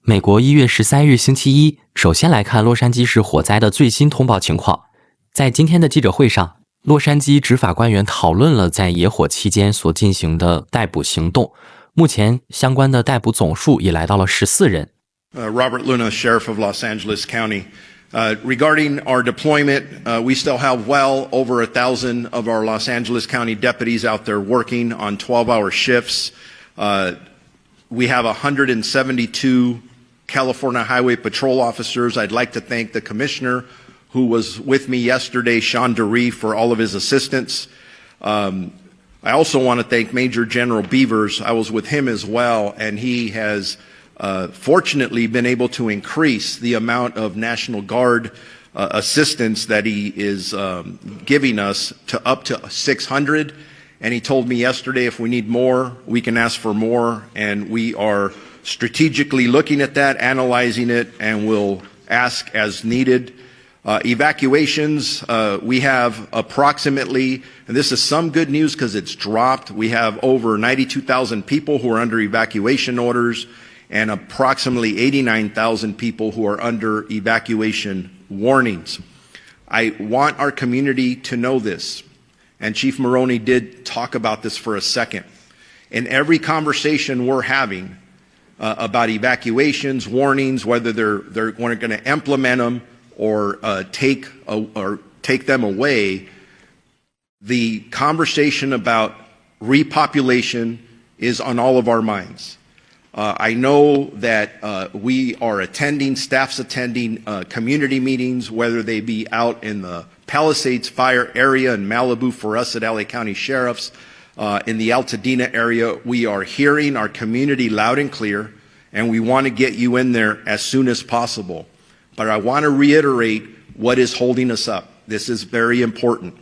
美国1月13日星期一，首先来看洛杉矶市火灾的最新通报情况。在今天的记者会上，洛杉矶执法官员讨论了在野火期间所进行的逮捕行动。目前相关的逮捕总数已来到了14人。Robert Luna, Sheriff of Los Angeles County. Regarding our deployment, we still have well over 1,000 of our Los Angeles County deputies out there working on 12-hour shifts. We have 172 California Highway Patrol officers. I'd like to thank the commissioner who was with me yesterday, Sean DeRee, for all of his assistance. I also want to thank Major General Beavers. I was with him as well, and he has fortunately been able to increase the amount of National Guard assistance that he is giving us to up to 600. And he told me yesterday if we need more, we can ask for more, and we are strategically looking at that, analyzing it, and we'll ask as needed. Evacuations, we have approximately, and this is some good news because it's dropped, we have over 92,000 people who are under evacuation orders and approximately 89,000 people who are under evacuation warnings. I want our community to know this, and Chief Maroney did talk about this for a second. In every conversation we're having about evacuations, warnings, whether they're going to implement them or take them away, the conversation about repopulation is on all of our minds. I know that we are attending, staff's attending community meetings, whether they be out in the Palisades Fire area in Malibu for us at LA County Sheriff's, in the Altadena area. We are hearing our community loud and clear, and we want to get you in there as soon as possible. But I want to reiterate what is holding us up. This is very important.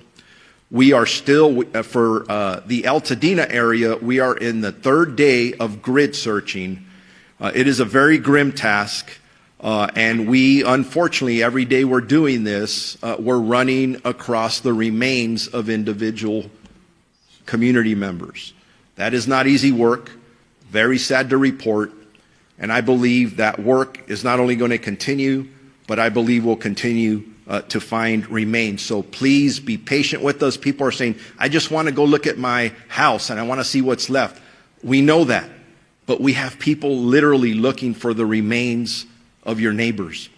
We are still, for the Altadena area, we are in the third day of grid searching. It is a very grim task, and we, unfortunately, every day we're doing this, we're running across the remains of individual community members. That is not easy work, very sad to report, and I believe that work is not only going to continue, but I believe will continue to find remains. So please be patient with us. People are saying, I just want to go look at my house and I want to see what's left. We know that, but we have people literally looking for the remains of your neighbors.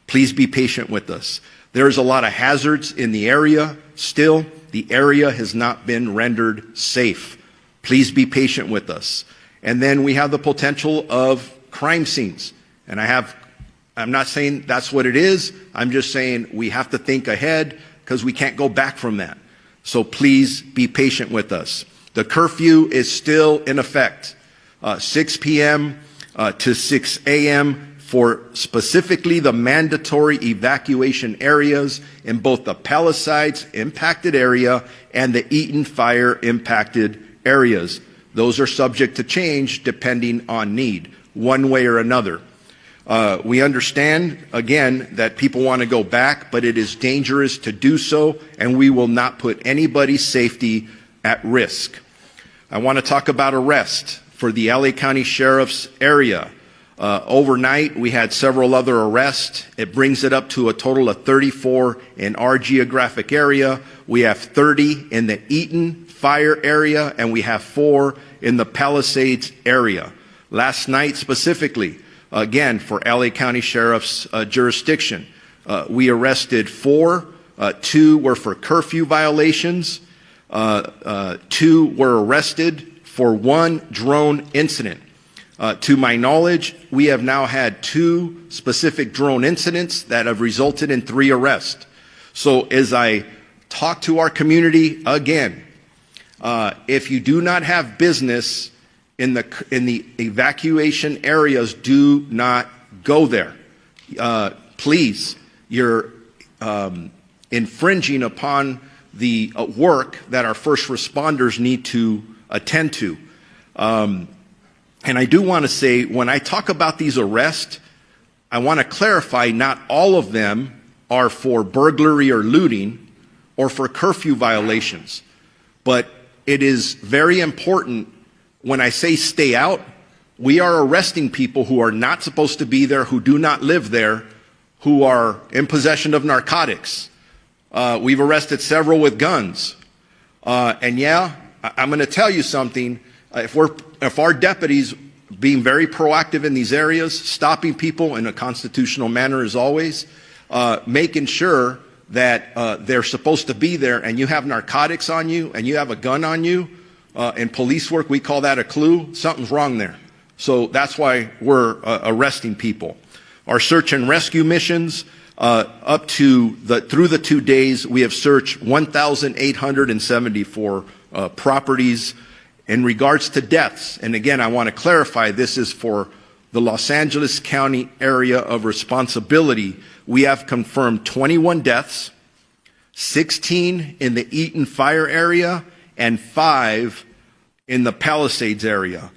Please be patient with us. There's a lot of hazards in the area still. The area has not been rendered safe. Please be patient with us. And then we have the potential of crime scenes. And I'm not saying that's what it is. I'm just saying we have to think ahead because we can't go back from that. So please be patient with us. The curfew is still in effect, 6 p.m. To 6 a.m. for specifically the mandatory evacuation areas in both the Palisades impacted area and the Eaton Fire impacted areas. Those are subject to change depending on need, one way or another. We understand, again, that people want to go back, but it is dangerous to do so, and we will not put anybody's safety at risk. I want to talk about arrest for the LA County Sheriff's area. Overnight, we had several other arrests. It brings it up to a total of 34 in our geographic area. We have 30 in the Eaton Fire area, and we have 4 in the Palisades area. Last night, specifically, again, for LA County Sheriff's jurisdiction, we arrested 4. 2 were for curfew violations. 2 were arrested for 1 drone incident. To my knowledge, we have now had 2 specific drone incidents that have resulted in 3 arrests. So as I talk to our community again, if you do not have business in the evacuation areas, do not go there. Please, you're infringing upon the work that our first responders need to attend to. And I do want to say, when I talk about these arrests, I want to clarify not all of them are for burglary or looting or for curfew violations. But it is very important when I say stay out, we are arresting people who are not supposed to be there, who do not live there, who are in possession of narcotics. We've arrested several with guns. And yeah, I'm going to tell you something. If our deputies being very proactive in these areas, stopping people in a constitutional manner as always, making sure that they're supposed to be there, and you have narcotics on you and you have a gun on you, in police work we call that a clue. Something's wrong there. So that's why we're arresting people. Our search and rescue missions, through the 2 days, we have searched 1,874 properties. In regards to deaths, and again, I want to clarify, this is for the Los Angeles County area of responsibility. We have confirmed 21 deaths, 16 in the Eaton Fire area, and 5 in the Palisades area.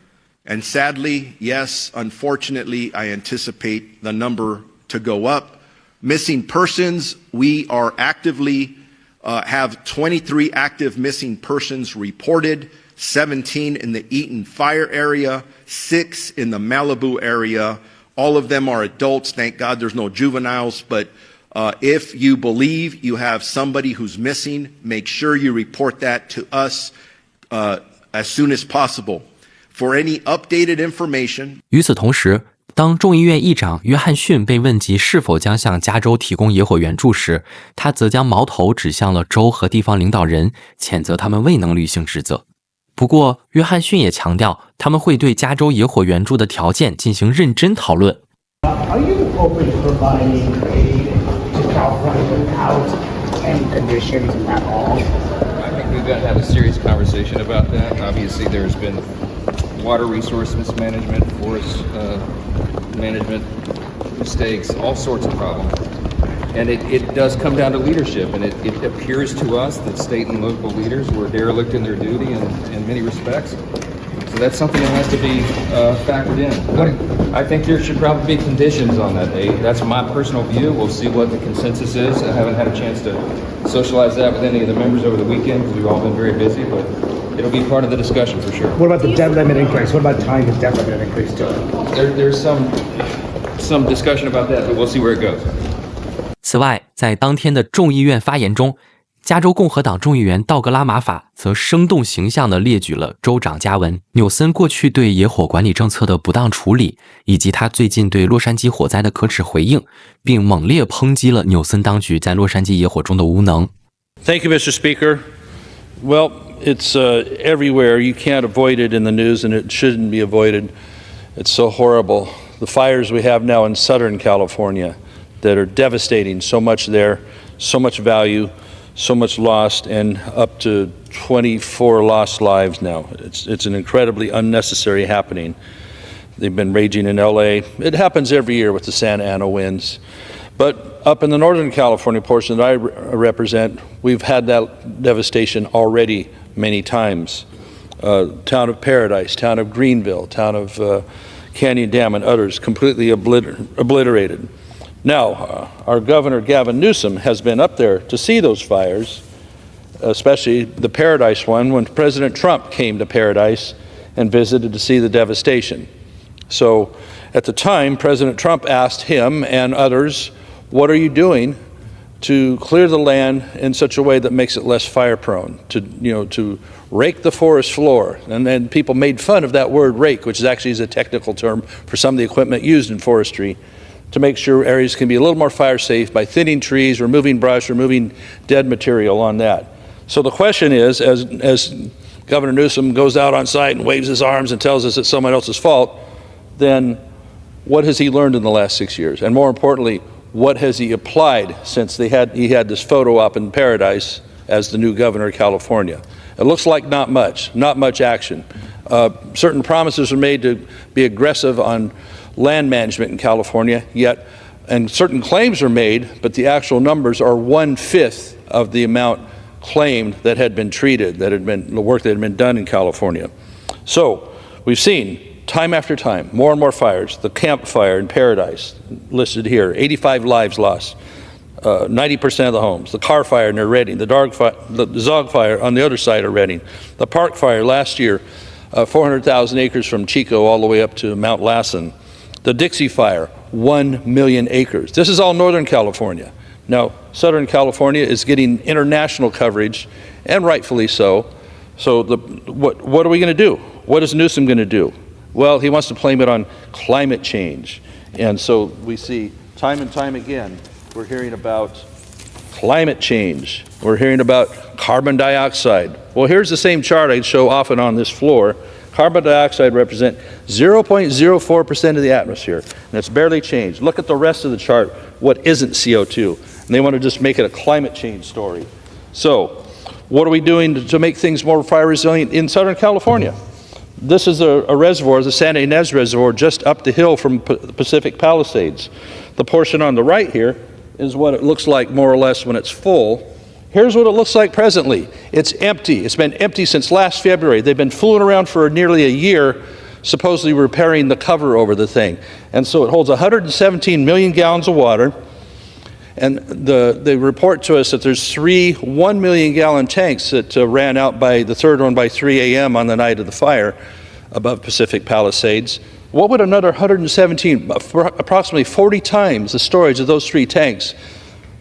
And sadly, yes, unfortunately, I anticipate the number to go up. Missing persons, we are actively have 23 active missing persons reported, 17 in the Eaton Fire area, 6 in the Malibu area. All of them are adults. Thank God there's no juveniles. But if you believe you have somebody who's missing, make sure you report that to us as soon as possible. For any updated information. 与此同时，当众议院议长约翰逊被问及是否将向加州提供野火援助时，他则将矛头指向了州和地方领导人，谴责他们未能履行职责。不过，约翰逊也强调，他们会对加州野火援助的条件进行认真讨论。Are you open to providing aid to California without any conditions at all? I think we've got to have a serious conversation about that. Obviously, there's been water resource mismanagement, forest management mistakes, all sorts of problems. And it does come down to leadership, and it appears to us that state and local leaders were derelict in their duty in many respects. So that's something that has to be factored in. I think there should probably be conditions on that aid. That's my personal view. We'll see what the consensus is. I haven't had a chance to socialize that with any of the members over the weekend because we've all been very busy, but it'll be part of the discussion for sure. What about the debt limit increase? What about tying the debt limit increase to it? There's some discussion about that, but we'll see where it goes. 此外，在当天的众议院发言中，加州共和党众议员道格拉马法则生动形象地列举了州长加文·纽森过去对野火管理政策的不当处理，以及他最近对洛杉矶火灾的可耻回应，并猛烈抨击了纽森当局在洛杉矶野火中的无能。Thank you, Mr. Speaker. Well, it's everywhere. You can't avoid it in the news, and it shouldn't be avoided. It's so horrible. The fires we have now in Southern California that are devastating, so much there, so much value, so much lost, and up to 24 lost lives now. It's an incredibly unnecessary happening. They've been raging in LA. It happens every year with the Santa Ana winds. But up in the Northern California portion that I represent, we've had that devastation already many times. Town of Paradise, town of Greenville, town of Canyon Dam, and others completely obliterated. Now, our Governor Gavin Newsom has been up there to see those fires, especially the Paradise one, when President Trump came to Paradise and visited to see the devastation. So at the time, President Trump asked him and others, what are you doing to clear the land in such a way that makes it less fire prone, to rake the forest floor? And then people made fun of that word rake, which is actually a technical term for some of the equipment used in forestry, to make sure areas can be a little more fire safe by thinning trees, removing brush, removing dead material on that. So the question is, as Governor Newsom goes out on site and waves his arms and tells us it's someone else's fault, then what has he learned in the last 6 years? And more importantly, what has he applied since he had this photo op in Paradise as the new governor of California? It looks like not much action. Certain promises are made to be aggressive on land management in California, and certain claims are made, but the actual numbers are 1/5 of the amount claimed that had been treated, the work that had been done in California. So we've seen time after time, more and more fires. The Camp Fire in Paradise, listed here, 85 lives lost, 90% of the homes. The Car Fire near Redding, the Zog Fire on the other side of Redding, the Park Fire last year, 400,000 acres from Chico all the way up to Mount Lassen. The Dixie Fire, 1 million acres. This is all Northern California. Now, Southern California is getting international coverage, and rightfully so. So what are we going to do? What is Newsom going to do? Well, he wants to blame it on climate change. And so we see time and time again, we're hearing about climate change. We're hearing about carbon dioxide. Well, here's the same chart I show often on this floor. Carbon dioxide represents 0.04% of the atmosphere, and it's barely changed. Look at the rest of the chart, what isn't CO2. And they want to just make it a climate change story. So, what are we doing to make things more fire resilient in Southern California? This is a reservoir, the Santa Ynez Reservoir, just up the hill from Pacific Palisades. The portion on the right here is what it looks like more or less when it's full. Here's what it looks like presently. It's empty. It's been empty since last February. They've been fooling around for nearly a year, supposedly repairing the cover over the thing. And so it holds 117 million gallons of water. And they report to us that there's 3 1 million gallon tanks that ran out by the third one by 3 a.m. on the night of the fire above Pacific Palisades. What would another 117, approximately 40 times the storage of those 3 tanks,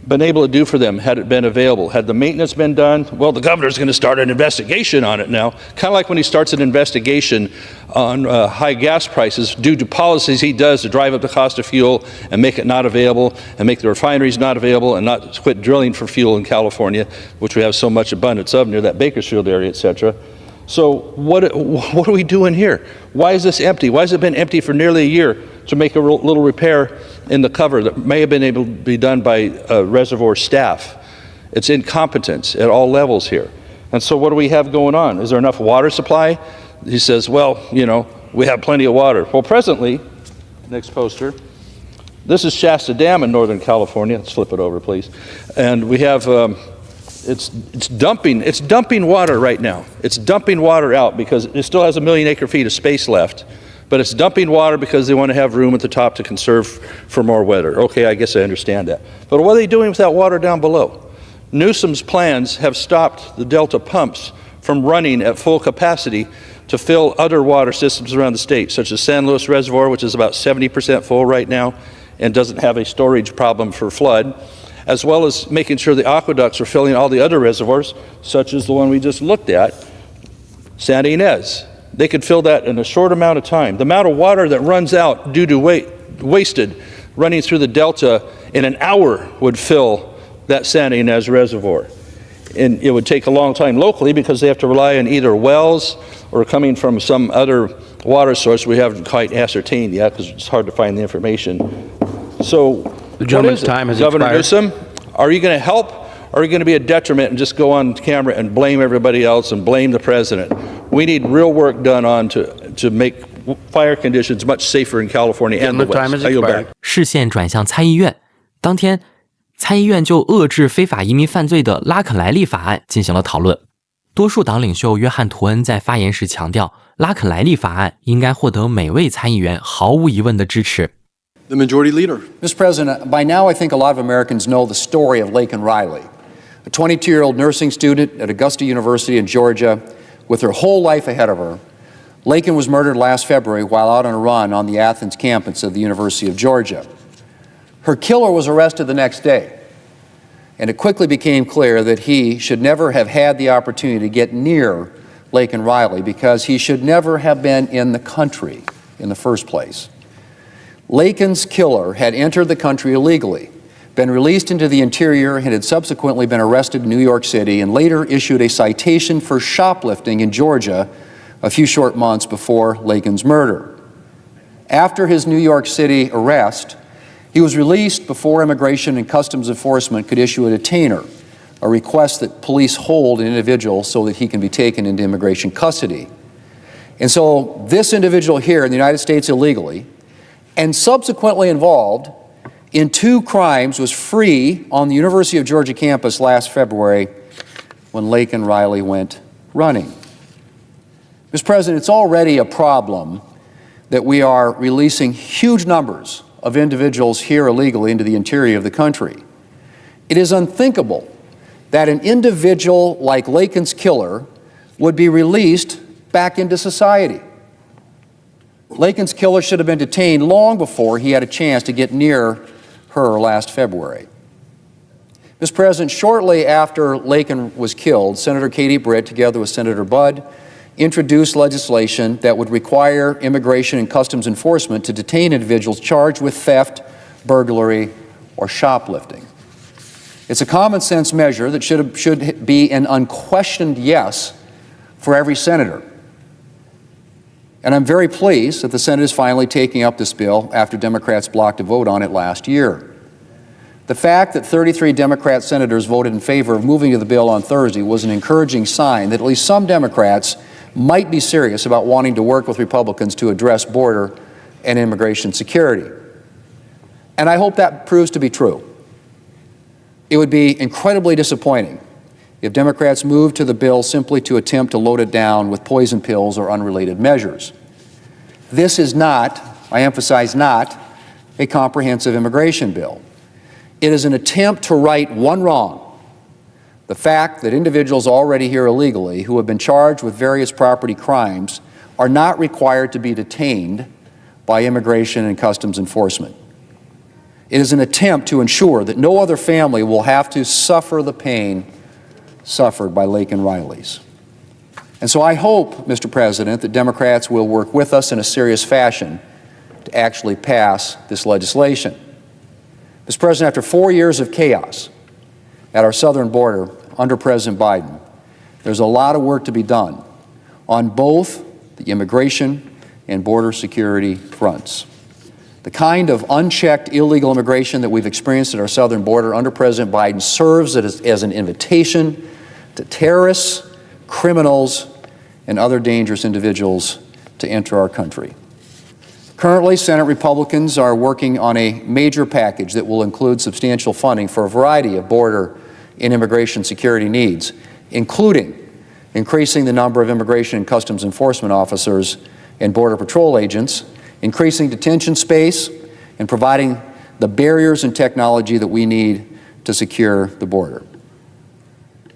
been able to do for them had it been available? Had the maintenance been done? Well, the governor's going to start an investigation on it now, kind of like when he starts an investigation on high gas prices due to policies he does to drive up the cost of fuel and make it not available and make the refineries not available and not quit drilling for fuel in California, which we have so much abundance of near that Bakersfield area, etc. So what are we doing here? Why is this empty? Why has it been empty for nearly a year to make a little repair in the cover that may have been able to be done by reservoir staff? It's incompetence at all levels here. And so what do we have going on? Is there enough water supply? He says, well, you know, we have plenty of water. Well, presently, next poster, this is Shasta Dam in Northern California. Let's flip it over, please. And we have, it's dumping water right now. It's dumping water out because it still has 1 million acre feet of space left. But it's dumping water because they want to have room at the top to conserve for more weather. Okay, I guess I understand that. But what are they doing with that water down below? Newsom's plans have stopped the Delta pumps from running at full capacity to fill other water systems around the state, such as San Luis Reservoir, which is about 70% full right now and doesn't have a storage problem for flood, as well as making sure the aqueducts are filling all the other reservoirs, such as the one we just looked at, Santa Ynez. They could fill that in a short amount of time. The amount of water that runs out due to wasted running through the Delta in an hour would fill that Santa Ynez Reservoir. And it would take a long time locally because they have to rely on either wells or coming from some other water source we haven't quite ascertained yet because it's hard to find the information. So the gentleman's time has Governor expired. Newsom, are you going to help or are you going to be a detriment and just go on camera and blame everybody else and blame the president? We need real work done on to make fire conditions much safer in California and the time has West. I yield expired. back. 视线转向参议院，当天，参议院就遏制非法移民犯罪的拉肯莱利法案进行了讨论。多数党领袖约翰·图恩在发言时强调，拉肯莱利法案应该获得每位参议员毫无疑问的支持。The Majority Leader. Mr. President, by now I think a lot of Americans know the story of Laken Riley, a 22-year-old nursing student at Augusta University in Georgia with her whole life ahead of her. Laken was murdered last February while out on a run on the Athens campus of the University of Georgia. Her killer was arrested the next day, and it quickly became clear that he should never have had the opportunity to get near Laken Riley because he should never have been in the country in the first place. Laken's killer had entered the country illegally, been released into the interior, and had subsequently been arrested in New York City and later issued a citation for shoplifting in Georgia a few short months before Laken's murder. After his New York City arrest, he was released before Immigration and Customs Enforcement could issue a detainer, a request that police hold an individual so that he can be taken into immigration custody. And so this individual here in the United States illegally and subsequently involved in 2 crimes was free on the University of Georgia campus last February when Laken Riley went running. Mr. President, it's already a problem that we are releasing huge numbers of individuals here illegally into the interior of the country. It is unthinkable that an individual like Laken's killer would be released back into society. Laken's killer should have been detained long before he had a chance to get near her last February. Mr. President, shortly after Laken was killed, Senator Katie Britt, together with Senator Budd, introduced legislation that would require Immigration and Customs Enforcement to detain individuals charged with theft, burglary, or shoplifting. It's a common sense measure that should be an unquestioned yes for every senator. And I'm very pleased that the Senate is finally taking up this bill after Democrats blocked a vote on it last year. The fact that 33 Democrat senators voted in favor of moving to the bill on Thursday was an encouraging sign that at least some Democrats might be serious about wanting to work with Republicans to address border and immigration security. And I hope that proves to be true. It would be incredibly disappointing if Democrats moved to the bill simply to attempt to load it down with poison pills or unrelated measures. This is not, I emphasize not, a comprehensive immigration bill. It is an attempt to right one wrong: the fact that individuals already here illegally who have been charged with various property crimes are not required to be detained by Immigration and Customs Enforcement. It is an attempt to ensure that no other family will have to suffer the pain suffered by Laken Riley's. And so I hope, Mr. President, that Democrats will work with us in a serious fashion to actually pass this legislation. Mr. President, after 4 years of chaos at our southern border under President Biden, there's a lot of work to be done on both the immigration and border security fronts. The kind of unchecked illegal immigration that we've experienced at our southern border under President Biden serves as an invitation to terrorists, criminals, and other dangerous individuals to enter our country. Currently, Senate Republicans are working on a major package that will include substantial funding for a variety of border and immigration security needs, including increasing the number of Immigration and Customs Enforcement officers and Border Patrol agents, increasing detention space, and providing the barriers and technology that we need to secure the border.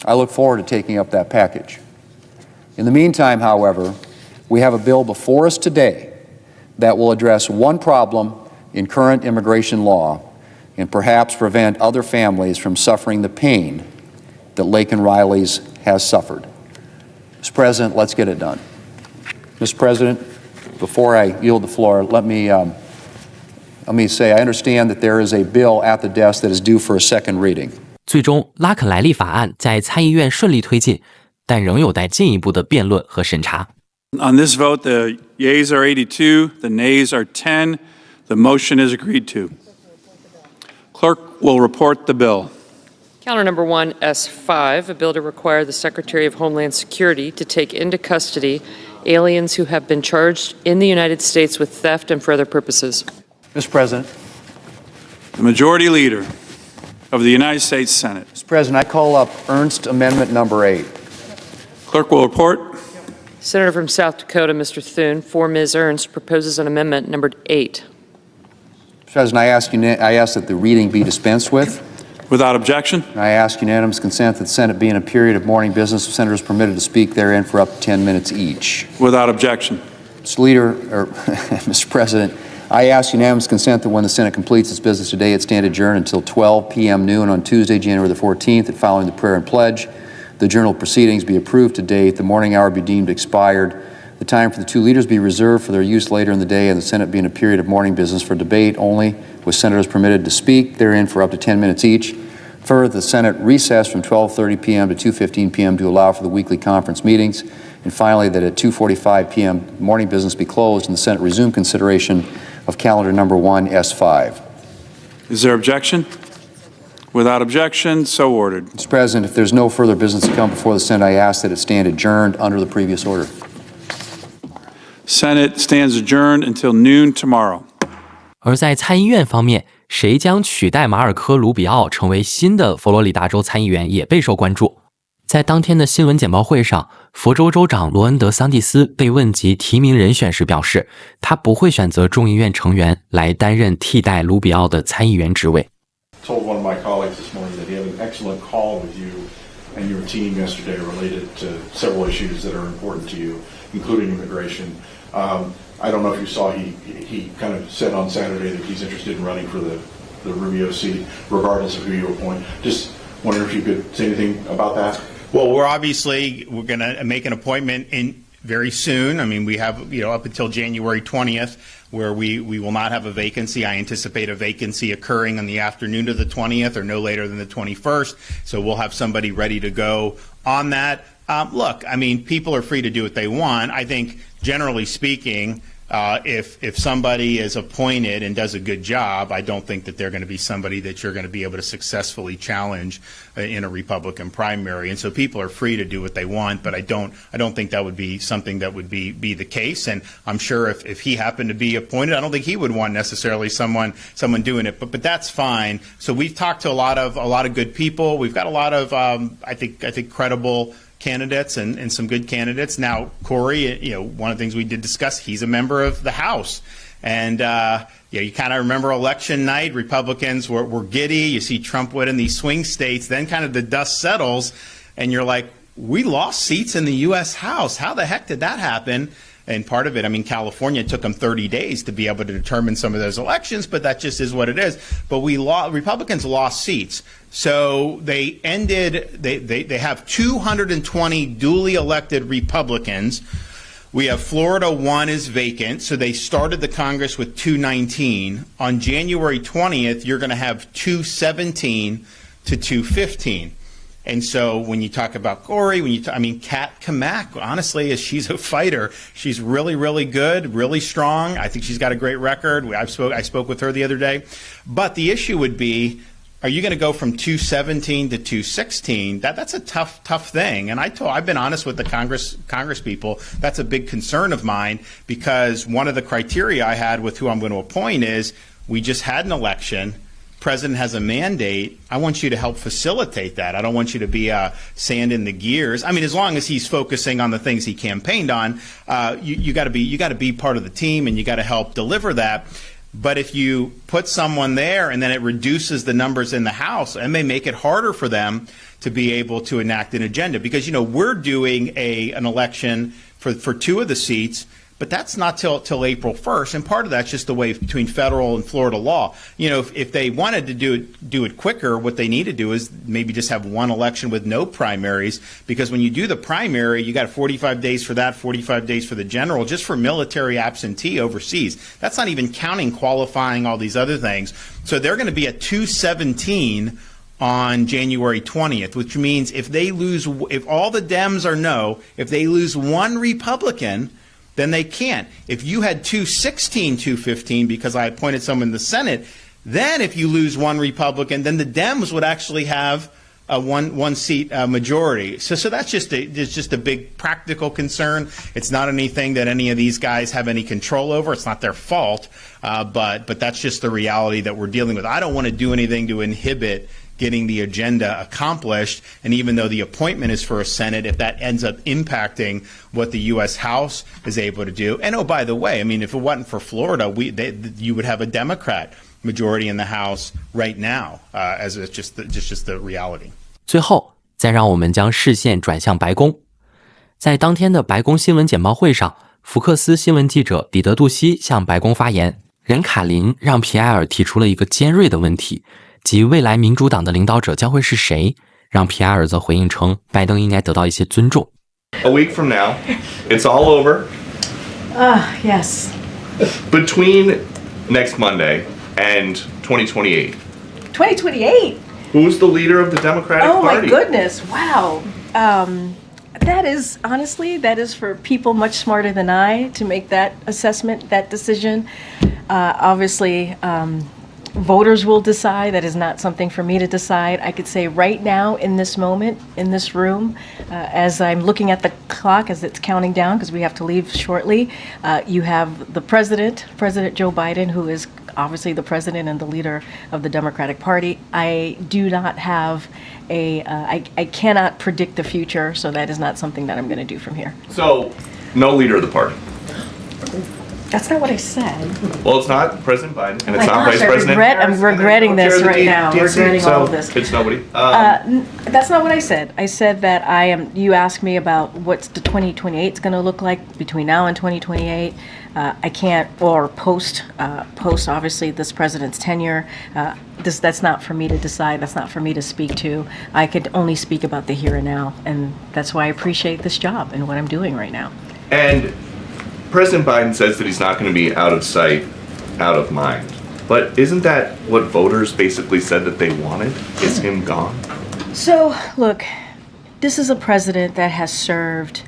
I look forward to taking up that package. In the meantime, however, we have a bill before us today that will address one problem in current immigration law and perhaps prevent other families from suffering the pain that Laken Riley's has suffered. Mr. President, let's get it done. Mr. President, before I yield the floor, let me say I understand that there is a bill at the desk that is due for a second reading. 最终，拉肯莱利法案在参议院顺利推进，但仍有待进一步的辩论和审查。On this vote, the yeas are 82, the nays are 10. The motion is agreed to. Clerk will report the bill. Counter number 1, S5, a bill to require the Secretary of Homeland Security to take into custody aliens who have been charged in the United States with theft and for other purposes. Mr. President. The Majority Leader of the United States Senate. Mr. President, I call up Ernst Amendment number 8. Clerk will report. Senator from South Dakota, Mr. Thune, for Ms. Ernst, proposes an amendment numbered 8. Mr. President, I ask that the reading be dispensed with. Without objection. I ask unanimous consent that the Senate be in a period of morning business with senators permitted to speak therein for up to 10 minutes each. Without objection. Mr. President, I ask unanimous consent that when the Senate completes its business today, it stand adjourned until 12 p.m. noon on Tuesday, January the 14th, that following the prayer and pledge, the journal proceedings be approved to date, the morning hour be deemed expired, the time for the two leaders be reserved for their use later in the day, and the Senate be in a period of morning business for debate only, with senators permitted to speak therein for up to 10 minutes each. Further, the Senate recess from 12:30 p.m. to 2:15 p.m. to allow for the weekly conference meetings. And finally, that at 2:45 p.m. morning business be closed and the Senate resume consideration of calendar number 1, S5. Is there objection? Without objection, so ordered. Mr. President, if there's no further business to come before the Senate, I ask that it stand adjourned under the previous order. Senate stands adjourned until noon tomorrow. 而在参议院方面，谁将取代马尔科·卢比奥成为新的佛罗里达州参议员也备受关注。在当天的新闻简报会上，佛州州长罗恩·德桑蒂斯被问及提名人选时表示，他不会选择众议院成员来担任替代卢比奥的参议员职位。Told one of my colleagues this morning that he had an excellent call with you and your team yesterday related to several issues that are important to you. including immigration. I don't know if you saw, he kind of said on Saturday that he's interested in running for the Rubio seat, regardless of who you appoint. Just wondering if you could say anything about that. Well, we're going to make an appointment in very soon. I mean, we have, up until January 20th, where we will not have a vacancy. I anticipate a vacancy occurring on the afternoon of the 20th or no later than the 21st. So we'll have somebody ready to go on that. Look, I mean, people are free to do what they want. I think, generally speaking, if somebody is appointed and does a good job, I don't think that they're going to be somebody that you're going to be able to successfully challenge in a Republican primary. And so people are free to do what they want, but I don't think that would be something that would be the case. And I'm sure if he happened to be appointed, I don't think he would want necessarily someone doing it. But that's fine. So we've talked to a lot of good people. We've got a lot of I think credible candidates and some good candidates. Now, Corey, one of the things we did discuss, he's a member of the House. And, you kind of remember election night, Republicans were giddy. You see Trump win in these swing states. Then kind of the dust settles and you're like, we lost seats in the U.S. House. How the heck did that happen? And part of it, I mean, California took them 30 days to be able to determine some of those elections, but that just is what it is. But Republicans lost seats. So they have 220 duly elected Republicans. We have Florida, 1 is vacant. So they started the Congress with 219. On January 20th, you're going to have 217 to 215. And so when you talk about Corey, Kat Kamak, honestly, she's a fighter. She's really, really good, really strong. I think she's got a great record. I spoke with her the other day. But the issue would be, are you going to go from 217 to 216? That's a tough thing. And I've been honest with the Congress people. That's a big concern of mine, because one of the criteria I had with who I'm going to appoint is, we just had an election. President has a mandate. I want you to help facilitate that. I don't want you to be sand in the gears. I mean, as long as he's focusing on the things he campaigned on, you got to be part of the team, and you got to help deliver that. But if you put someone there and then it reduces the numbers in the House, and may make it harder for them to be able to enact an agenda, because we're doing an election for 2 of the seats. But that's not till April 1st, and part of that's just the way between federal and Florida law. If they wanted to do it quicker, what they need to do is maybe just have one election with no primaries, because when you do the primary, you got 45 days for that, 45 days for the general, just for military absentee overseas. That's not even counting qualifying, all these other things. So they're going to be at 217 on January 20th, which means if all the Dems are no, if they lose one Republican, then they can't. If you had 216, 215, because I appointed someone in the Senate, then if you lose one Republican, then the Dems would actually have a one seat majority. So that's just a big practical concern. It's not anything that any of these guys have any control over. It's not their fault, but that's just the reality that we're dealing with. I don't want to do anything to inhibit getting the agenda accomplished. And even though the appointment is for a Senate, if that ends up impacting what the U.S. House is able to do. And by the way, I mean, if it wasn't for Florida, you would have a Democrat majority in the House right now, as it's just the reality. 最后，再让我们将视线转向白宫。在当天的白宫新闻简报会上，福克斯新闻记者彼得·杜西向白宫发言，任卡林让皮埃尔提出了一个尖锐的问题，即未来民主党的领导者将会是谁？让皮埃尔则回应称，拜登应该得到一些尊重。A week from now, it's all over. Yes. Between next Monday and 2028. 2028? Who's the leader of the Democratic Party? Oh my goodness, wow. That is for people much smarter than I to make that assessment, that decision. Obviously, voters will decide. That is not something for me to decide. I could say right now, in this moment, in this room, as I'm looking at the clock as it's counting down, because we have to leave shortly, you have the President Joe Biden, who is obviously the president and the leader of the Democratic Party. I do not have I cannot predict the future, so that is not something that I'm going to do from here. So, no leader of the party? That's not what I said. Well, it's not President Biden, and it's My not gosh, Vice President I'm regretting this right now. Regretting all of this. It's nobody. That's not what I said. I said that you asked me about what's the 2028 is going to look like between now and 2028. I can't, or post obviously this president's tenure. That's not for me to decide. That's not for me to speak to. I could only speak about the here and now, and that's why I appreciate this job and what I'm doing right now. And President Biden says that he's not going to be out of sight, out of mind. But isn't that what voters basically said that they wanted? Is him gone? So, look, this is a president that has served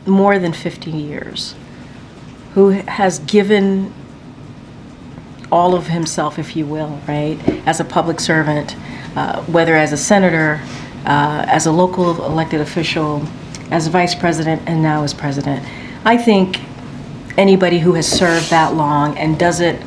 more than 50 years, who has given all of himself, if you will, right, as a public servant, whether as a senator, as a local elected official, as vice president, and now as president. I think anybody who has served that long and does it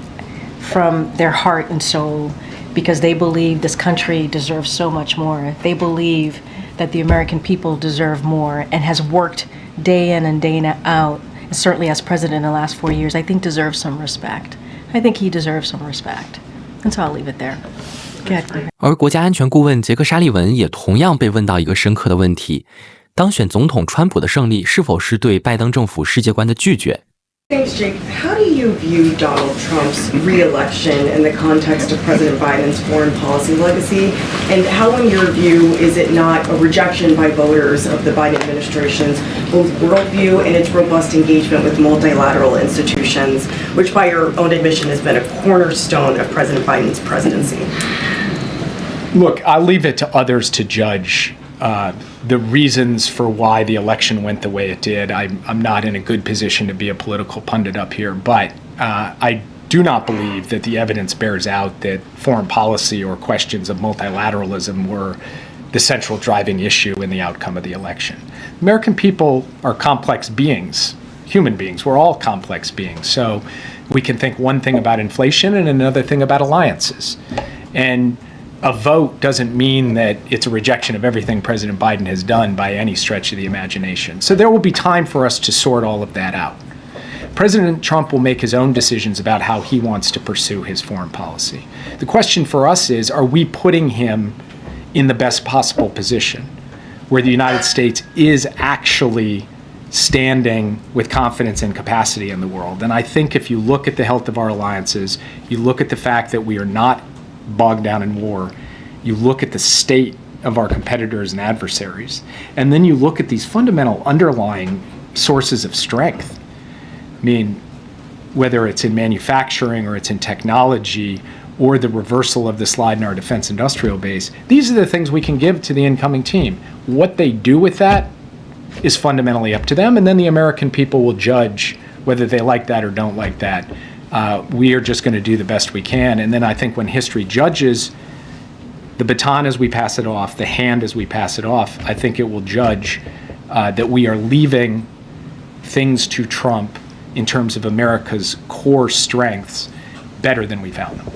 from their heart and soul because they believe this country deserves so much more, they believe that the American people deserve more, and has worked day in and day out, certainly as president in the last 4 years, I think deserves some respect. I think he deserves some respect. And so I'll leave it there. Good. 而国家安全顾问杰克·沙利文也同样被问到一个深刻的问题：当选总统川普的胜利是否是对拜登政府世界观的拒绝？ Thanks, Jake. How do you view Donald Trump's re-election in the context of President Biden's foreign policy legacy? And how, in your view, is it not a rejection by voters of the Biden administration's both worldview and its robust engagement with multilateral institutions, which by your own admission has been a cornerstone of President Biden's presidency? Look, I'll leave it to others to judge the reasons for why the election went the way it did. I'm not in a good position to be a political pundit up here, but I do not believe that the evidence bears out that foreign policy or questions of multilateralism were the central driving issue in the outcome of the election. American people are complex beings, human beings. We're all complex beings. So we can think one thing about inflation and another thing about alliances. And a vote doesn't mean that it's a rejection of everything President Biden has done by any stretch of the imagination. So there will be time for us to sort all of that out. President Trump will make his own decisions about how he wants to pursue his foreign policy. The question for us is, are we putting him in the best possible position where the United States is actually standing with confidence and capacity in the world? And I think if you look at the health of our alliances, you look at the fact that we are not bogged down in war, you look at the state of our competitors and adversaries, and then you look at these fundamental underlying sources of strength. I mean, whether it's in manufacturing or it's in technology or the reversal of the slide in our defense industrial base, these are the things we can give to the incoming team. What they do with that is fundamentally up to them, and then the American people will judge whether they like that or don't like that. We are just going to do the best we can. And then I think when history judges the baton as we pass it off, the hand as we pass it off, I think it will judge that we are leaving things to Trump in terms of America's core strengths better than we found them.